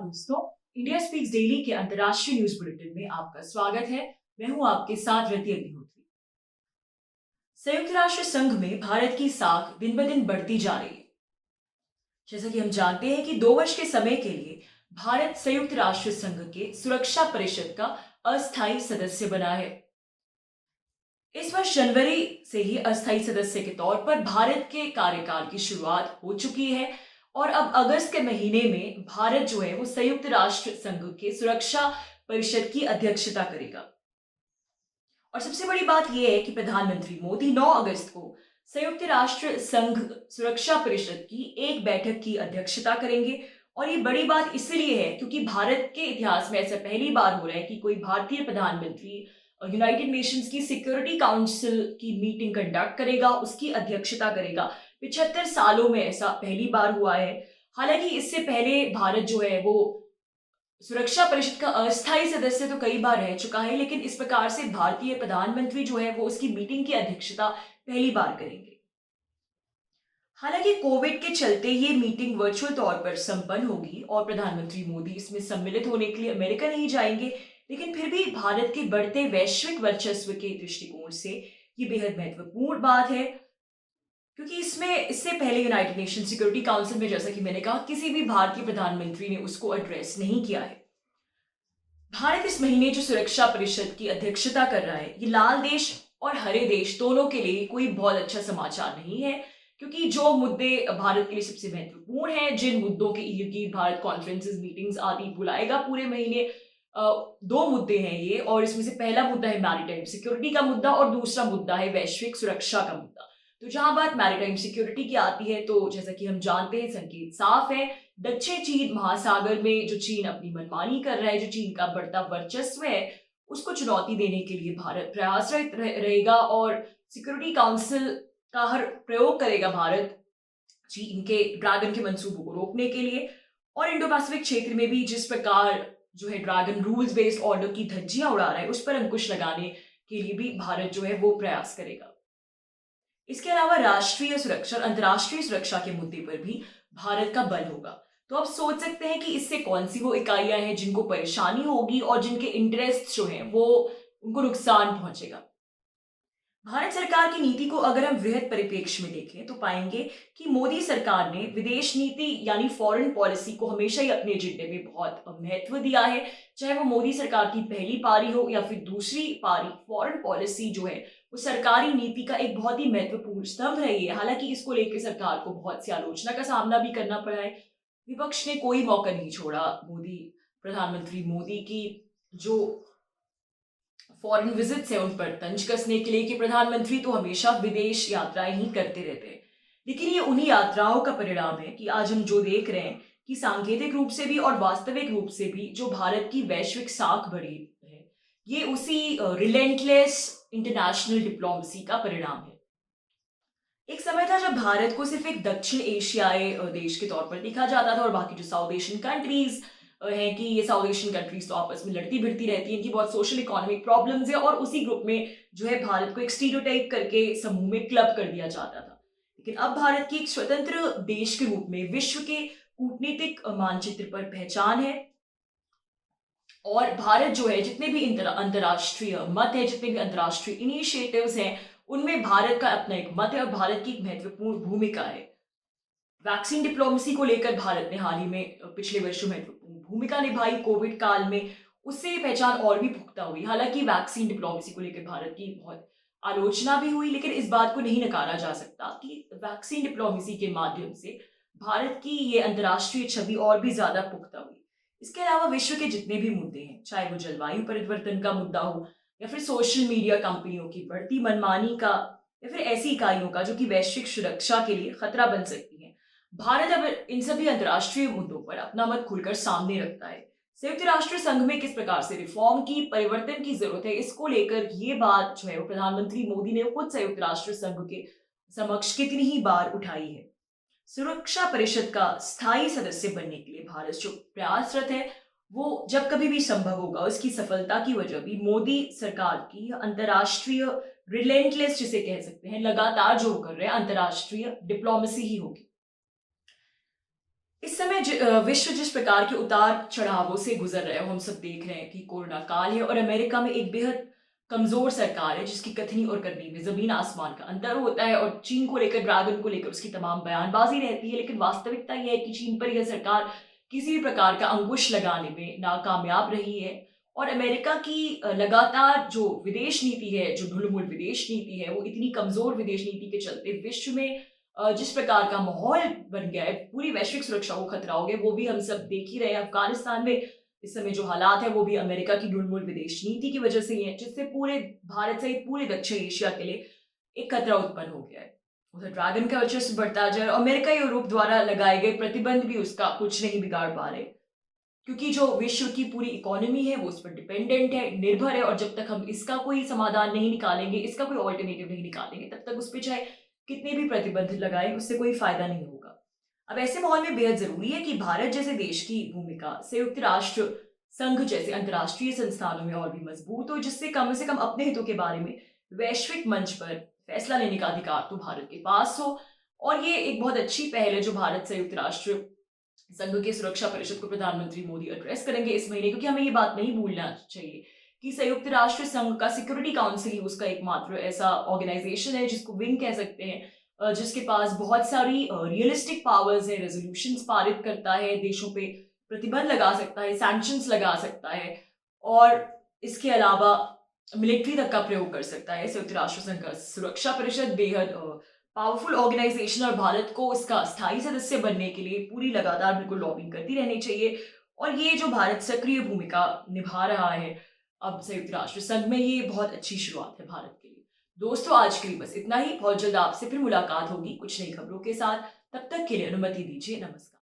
दोस्तों, India speaks daily के अंतर्राष्ट्रीय न्यूज बुलेटिन में आपका स्वागत है। मैं हूं आपके साथ रति अग्निहोत्री। संयुक्त राष्ट्र संघ में भारत की साख दिन ब दिन बढ़ती जा रही है। जैसा कि हम जानते हैं कि 2 वर्ष के समय के लिए भारत संयुक्त राष्ट्र संघ के सुरक्षा परिषद का अस्थायी सदस्य बना है। इस वर्ष जनवरी से ही अस्थायी सदस्य के तौर पर भारत के कार्यकाल की शुरुआत हो चुकी है और अब अगस्त के महीने में भारत जो है वो संयुक्त राष्ट्र संघ के सुरक्षा परिषद की अध्यक्षता करेगा। और सबसे बड़ी बात यह है कि प्रधानमंत्री मोदी 9 अगस्त को संयुक्त राष्ट्र संघ सुरक्षा परिषद की एक बैठक की अध्यक्षता करेंगे। और ये बड़ी बात इसलिए है क्योंकि भारत के इतिहास में ऐसा पहली बार हो रहा है कि कोई भारतीय प्रधानमंत्री यूनाइटेड नेशंस की सिक्योरिटी काउंसिल की मीटिंग कंडक्ट करेगा, उसकी अध्यक्षता करेगा। 75 सालों में ऐसा पहली बार हुआ है। हालांकि इससे पहले भारत जो है वो सुरक्षा परिषद का अस्थायी सदस्य तो कई बार रह चुका है, लेकिन इस प्रकार से भारतीय प्रधानमंत्री जो है वो उसकी मीटिंग की अध्यक्षता पहली बार करेंगे। हालांकि कोविड के चलते ये मीटिंग वर्चुअल तौर पर संपन्न होगी और प्रधानमंत्री मोदी इसमें सम्मिलित होने के लिए अमेरिका नहीं जाएंगे, लेकिन फिर भी भारत के बढ़ते वैश्विक वर्चस्व के दृष्टिकोण से ये बेहद महत्वपूर्ण बात है, क्योंकि इससे पहले यूनाइटेड नेशन सिक्योरिटी काउंसिल में, जैसा कि मैंने कहा, किसी भी भारतीय प्रधानमंत्री ने उसको एड्रेस नहीं किया है। भारत इस महीने जो सुरक्षा परिषद की अध्यक्षता कर रहा है, ये लाल देश और हरे देश दोनों के लिए कोई बहुत अच्छा समाचार नहीं है, क्योंकि जो मुद्दे भारत के लिए सबसे महत्वपूर्ण हैं, जिन मुद्दों के इर्द गिर्द भारत कॉन्फ्रेंसेस, मीटिंग्स आदि बुलाएगा पूरे महीने, 2 मुद्दे हैं ये। और इसमें से पहला मुद्दा है मैरीटाइम सिक्योरिटी का मुद्दा और दूसरा मुद्दा है वैश्विक सुरक्षा का मुद्दा। तो जहां बात मैरीटाइम सिक्योरिटी की आती है, तो जैसा कि हम जानते हैं, संकेत साफ है। दक्षिण चीन महासागर में जो चीन अपनी मनमानी कर रहा है, जो चीन का बढ़ता वर्चस्व है, उसको चुनौती देने के लिए भारत प्रयासरत रहेगा और सिक्योरिटी काउंसिल का हर प्रयोग करेगा भारत चीन के ड्रैगन के मंसूबों को रोकने के लिए। और इंडो पैसिफिक क्षेत्र में भी जिस प्रकार जो है ड्रैगन रूल्स बेस्ड ऑर्डर की धज्जियां उड़ा रहा है, उस पर अंकुश लगाने के लिए भी भारत जो है वो प्रयास करेगा। इसके अलावा राष्ट्रीय सुरक्षा और अंतर्राष्ट्रीय सुरक्षा के मुद्दे पर भी भारत का बल होगा। तो आप सोच सकते हैं कि इससे कौन सी वो इकाइयां हैं जिनको परेशानी होगी और जिनके इंटरेस्ट जो हैं वो उनको नुकसान पहुंचेगा। भारत सरकार की नीति को अगर हम वृहद परिप्रेक्ष्य में देखें तो पाएंगे कि मोदी सरकार ने विदेश नीति यानी फॉरेन पॉलिसी को हमेशा ही अपने एजेंडे में बहुत महत्व दिया है। चाहे वो मोदी सरकार की पहली पारी हो या फिर दूसरी पारी, फॉरेन पॉलिसी जो है वो सरकारी नीति का एक बहुत ही महत्वपूर्ण स्तंभ रही है। हालांकि इसको लेकर सरकार को बहुत सी आलोचना का सामना भी करना पड़ा है। विपक्ष ने कोई मौका नहीं छोड़ा प्रधानमंत्री मोदी की जो फॉरेन विजिट्स है उन पर तंज कसने के लिए कि प्रधानमंत्री तो हमेशा विदेश यात्राएं ही करते रहते हैं। लेकिन ये उन्हीं यात्राओं का परिणाम है कि आज हम जो देख रहे हैं कि सांकेतिक रूप से भी और वास्तविक रूप से भी जो भारत की वैश्विक साख बढ़ी है, ये उसी रिलेंटलेस इंटरनेशनल डिप्लोमेसी का परिणाम है। एक समय था जब भारत को सिर्फ एक दक्षिण एशियाई देश के तौर पर देखा जाता था और बाकी जो साउथ एशियन कंट्रीज हैं कि ये साउथ एशियन कंट्रीज तो आपस में लड़ती भिड़ती रहती हैं, इनकी बहुत सोशल इकोनॉमिक प्रॉब्लम्स है और उसी ग्रुप में जो है भारत को एक स्टीरियोटाइप करके समूह में क्लब कर दिया जाता था। लेकिन अब भारत की एक स्वतंत्र देश के रूप में विश्व के कूटनीतिक मानचित्र पर पहचान है और भारत जो है जितने भी अंतर्राष्ट्रीय मत है, जितने भी अंतर्राष्ट्रीय इनिशिएटिव्स हैं, उनमें भारत का अपना एक मत है और भारत की एक महत्वपूर्ण भूमिका है। वैक्सीन डिप्लोमेसी को लेकर भारत ने हाल ही में पिछले वर्षों महत्वपूर्ण भूमिका निभाई कोविड काल में, उससे पहचान और भी पुख्ता हुई। हालांकि वैक्सीन डिप्लोमेसी को लेकर भारत की बहुत आलोचना भी हुई, लेकिन इस बात को नहीं नकारा जा सकता कि वैक्सीन डिप्लोमेसी के माध्यम से भारत की ये अंतर्राष्ट्रीय छवि और भी ज्यादा पुख्ता हुई। इसके अलावा विश्व के जितने भी मुद्दे हैं, चाहे वो जलवायु परिवर्तन का मुद्दा हो या फिर सोशल मीडिया कंपनियों की बढ़ती मनमानी का या फिर ऐसी इकाइयों का जो कि वैश्विक सुरक्षा के लिए खतरा बन सकती है, भारत अब इन सभी अंतर्राष्ट्रीय मुद्दों पर अपना मत खुलकर सामने रखता है। संयुक्त राष्ट्र संघ में किस प्रकार से रिफॉर्म की, परिवर्तन की जरूरत है, इसको लेकर ये बात जो है वो प्रधानमंत्री मोदी ने खुद संयुक्त राष्ट्र संघ के समक्ष कितनी ही बार उठाई है। सुरक्षा परिषद का स्थायी सदस्य बनने के लिए भारत जो प्रयासरत है, वो जब कभी भी संभव होगा, उसकी सफलता की वजह भी मोदी सरकार की अंतर्राष्ट्रीय रिलेंटलेस, जिसे कह सकते हैं, लगातार जो कर रहे हैं अंतर्राष्ट्रीय डिप्लोमेसी ही होगी। इस समय विश्व जिस प्रकार के उतार चढ़ावों से गुजर रहा है, वो हम सब देख रहे हैं कि कोरोना काल है और अमेरिका में एक बेहद कमजोर सरकार है जिसकी कथनी और करनी में जमीन आसमान का अंतर होता है, और चीन को लेकर, ड्रैगन को लेकर उसकी तमाम बयानबाजी रहती है, लेकिन वास्तविकता यह है कि चीन पर यह सरकार किसी भी प्रकार का अंकुश लगाने में नाकामयाब रही है। और अमेरिका की लगातार जो विदेश नीति है, जो ढुलमुल विदेश नीति है, वो इतनी कमजोर विदेश नीति के चलते विश्व में जिस प्रकार का माहौल बन गया है, पूरी वैश्विक सुरक्षा को खतरा हो गया, वो भी हम सब देख ही रहे हैं। अफगानिस्तान में इस समय जो हालात है, वो भी अमेरिका की ढुलमुल विदेश नीति की वजह से ही है, जिससे पूरे भारत सहित पूरे दक्षिण एशिया के लिए एक खतरा उत्पन्न हो गया है। उधर ड्रैगन का वर्चस्व बढ़ता जा रहा है। अमेरिका यूरोप द्वारा लगाए गए प्रतिबंध भी उसका कुछ नहीं बिगाड़ पा रहे, क्योंकि जो विश्व की पूरी इकोनॉमी है वो उस पर डिपेंडेंट है, निर्भर है, और जब तक हम इसका कोई समाधान नहीं निकालेंगे, इसका कोई ऑल्टरनेटिव नहीं निकालेंगे, तब तक उस पर चाहे कितने भी प्रतिबंध लगाए, उससे कोई फायदा नहीं होगा। अब ऐसे माहौल में बेहद जरूरी है कि भारत जैसे देश की भूमिका संयुक्त राष्ट्र संघ जैसे अंतर्राष्ट्रीय संस्थानों में और भी मजबूत हो, जिससे कम से कम अपने हितों के बारे में वैश्विक मंच पर फैसला लेने का अधिकार तो भारत के पास हो। और ये एक बहुत अच्छी पहल है जो भारत संयुक्त राष्ट्र संघ के सुरक्षा परिषद को प्रधानमंत्री मोदी एड्रेस करेंगे इस महीने, क्योंकि हमें ये बात नहीं भूलना चाहिए कि संयुक्त राष्ट्र संघ का सिक्योरिटी काउंसिल ही उसका एकमात्र ऐसा ऑर्गेनाइजेशन है जिसको विंग कह सकते हैं, जिसके पास बहुत सारी रियलिस्टिक पावर्स है, रेजोल्यूशंस पारित करता है, देशों पे प्रतिबंध लगा सकता है, सैंक्शंस लगा सकता है, और इसके अलावा मिलिट्री तक का प्रयोग कर सकता है। संयुक्त राष्ट्र संघ का सुरक्षा परिषद बेहद पावरफुल ऑर्गेनाइजेशन, और भारत को इसका स्थायी सदस्य बनने के लिए पूरी लगातार बिल्कुल लॉबिंग करती रहनी चाहिए। और ये जो भारत सक्रिय भूमिका निभा रहा है अब संयुक्त राष्ट्र संघ में, ये बहुत अच्छी शुरुआत है भारत के लिए। दोस्तों, आज के लिए बस इतना ही। बहुत जल्द आपसे फिर मुलाकात होगी कुछ नई खबरों के साथ। तब तक के लिए अनुमति दीजिए। नमस्कार।